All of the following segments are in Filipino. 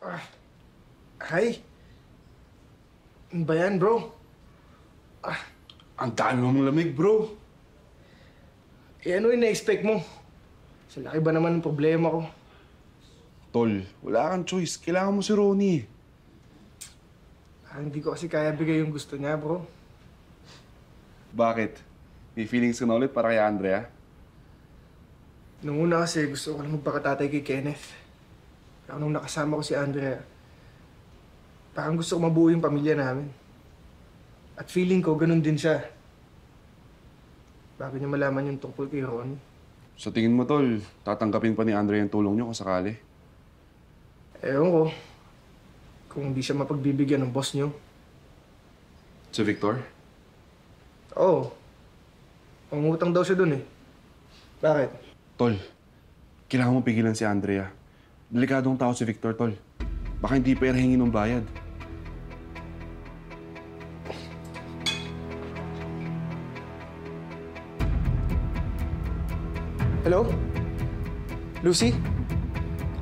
Ah, hi. Ano ba yan, bro? Ang dami mong lamig, bro. Ano yung na-expect mo? Sa laki ba naman ng problema ko? Tol, wala kang choice. Kailangan mo si Ronnie. Hindi ko kasi kaya bigay yung gusto niya, bro. Bakit? May feelings ka na ulit para kay Andrea? Nung una kasi gusto ko lang magpakatatay kay Kenneth. Pero nung nakasama ko si Andrea, parang gusto ko mabuo yung pamilya namin. At feeling ko, ganun din siya. Bago niya malaman yung tungkol kay Ronnie. Sa tingin mo, Tol, tatanggapin pa ni Andrea yung tulong niyo kung sakali? Ewan ko. Kung hindi siya mapagbibigyan ng boss niyo. Si Victor? Oo. Pangutang daw siya dun eh. Bakit? Tol, kailangan mo pigilan si Andrea. Delikadong tao si Victor, Tol. Baka hindi pa hingi ng bayad. Hello? Lucy?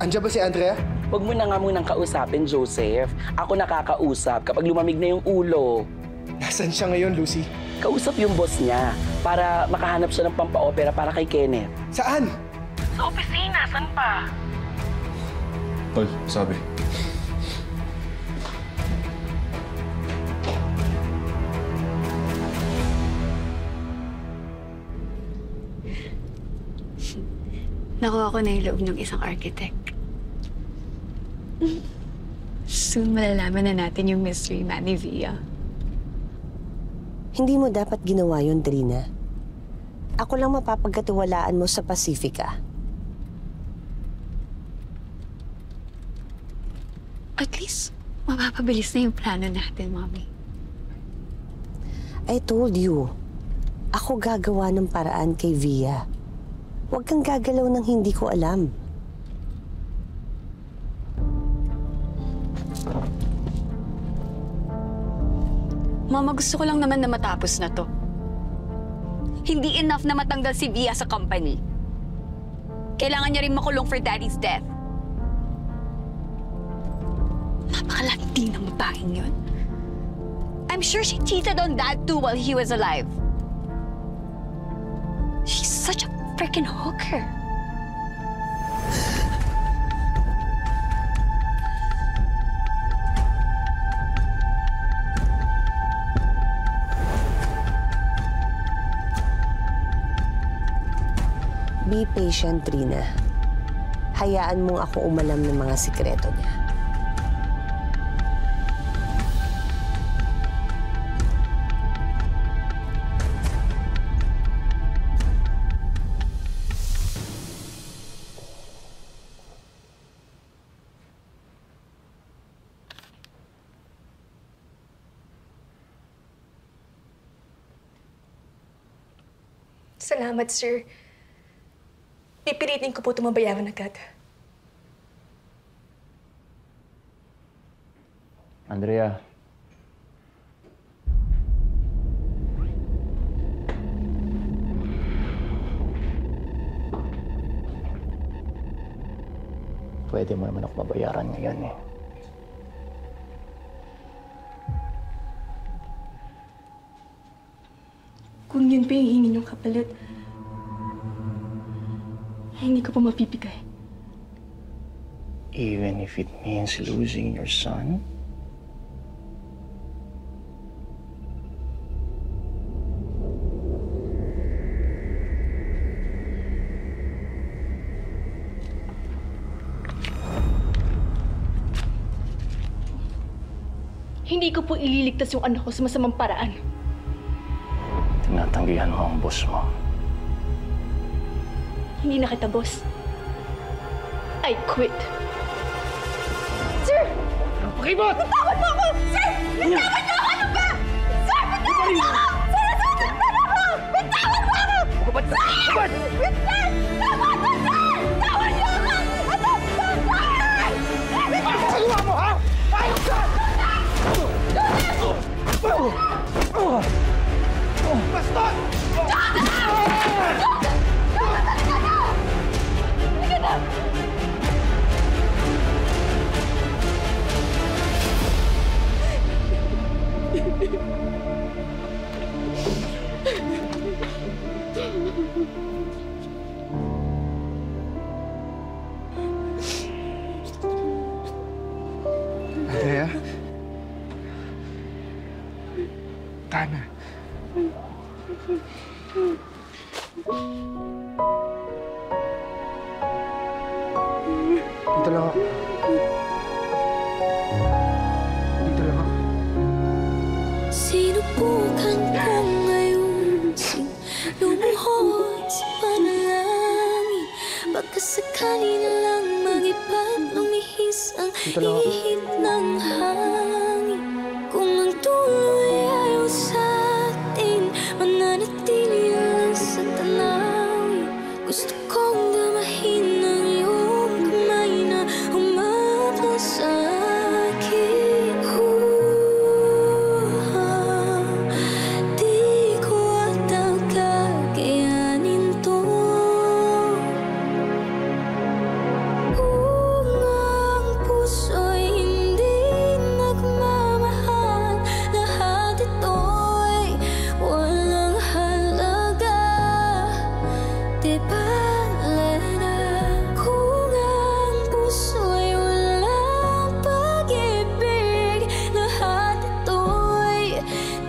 Andiyan ba si Andrea? Huwag mo na nga munang kausapin, Joseph. Ako nakakausap kapag lumamig na yung ulo. Nasaan siya ngayon, Lucy? Kausap yung boss niya para makahanap siya ng pampa-opera para kay Kenneth. Saan? Sa opisina, saan pa? Tol, sabi. Nakuha ko na yung loob ng isang architect. Soon malalaman na natin yung mystery man ni Via. Hindi mo dapat ginawa yun, Trina. Ako lang mapapagkatiwalaan mo sa Pacifica. At least, mapapabilis na yung plano natin, Mommy. I told you, ako gagawa ng paraan kay Via. Huwag kang gagalaw ng hindi ko alam. Mama, gusto ko lang naman na matapos na to. Hindi enough na matanggal si Via sa company. Kailangan niya rin makulong for Daddy's death. Napakalandi ng babaeng yun. I'm sure she cheated on Dad too while he was alive. She's such a freaking hooker. Be patient, Trina. Hayaan mong ako umalam ng mga sikreto niya. Salamat, sir. Pipilitin ko po itong mabayaran agad. Andrea. Pwede mo naman ako mabayaran ngayon eh. Kung yun pa yung hingin yung kapalit, hindi ko pa mapipigay. Even if it means losing your son? Hindi ko po ililigtas yung anak ko sa masamang paraan. Tinatanggihan mo ang boss mo. Hindi na kita, boss. I quit. Sir! Pakibot! Bitawan mo ako! Sir! Bitawan mo ako! Ano ba? Sir! Bitawan mo ako! Sir! Nasasaktan ako! Bitawan mo ako! Sir! Sir! Tama na, sir! Tawan niyo ako! Ano ba? Sir! Pagawa mo, ha? Ayos ka! Bastos! Dito lang ako. Dito lang ako. Sinubukan ko ngayon lumuhod sa panalangin. Baka sakali na lang mag-iba't lumihis ang ihip ng hangin. Kung ang tuloy ayaw sa atin, mananatili lang sa tanawin. Gusto kong damahin ang iyong kamay na humaplos sa akin. Di ko ata kakayanin to. Kung ang puso'y hindi nagmamahal, lahat ito'y walang halaga. Di bale na kung ang puso'y walang pag-ibig, lahat ito'y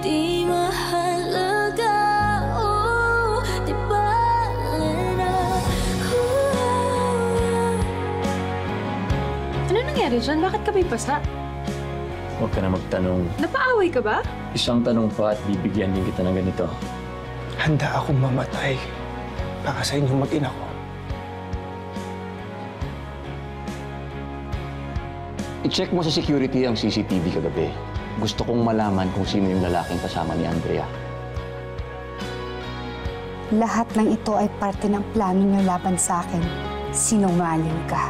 di mahalaga. Oh, di bale na. Ano nangyari dyan? Bakit ka may pasa? Huwag ka na magtanong. Napaaway ka ba? Isang tanong pa at bibigyan din kita ng ganito. Handa akong mamatay para sa inyong mag-ina ko. I-check mo sa security ang CCTV kagabi. Gusto kong malaman kung sino yung lalaking kasama ni Andrea. Lahat ng ito ay parte ng plano niyo laban sa akin. Sinungaling ka.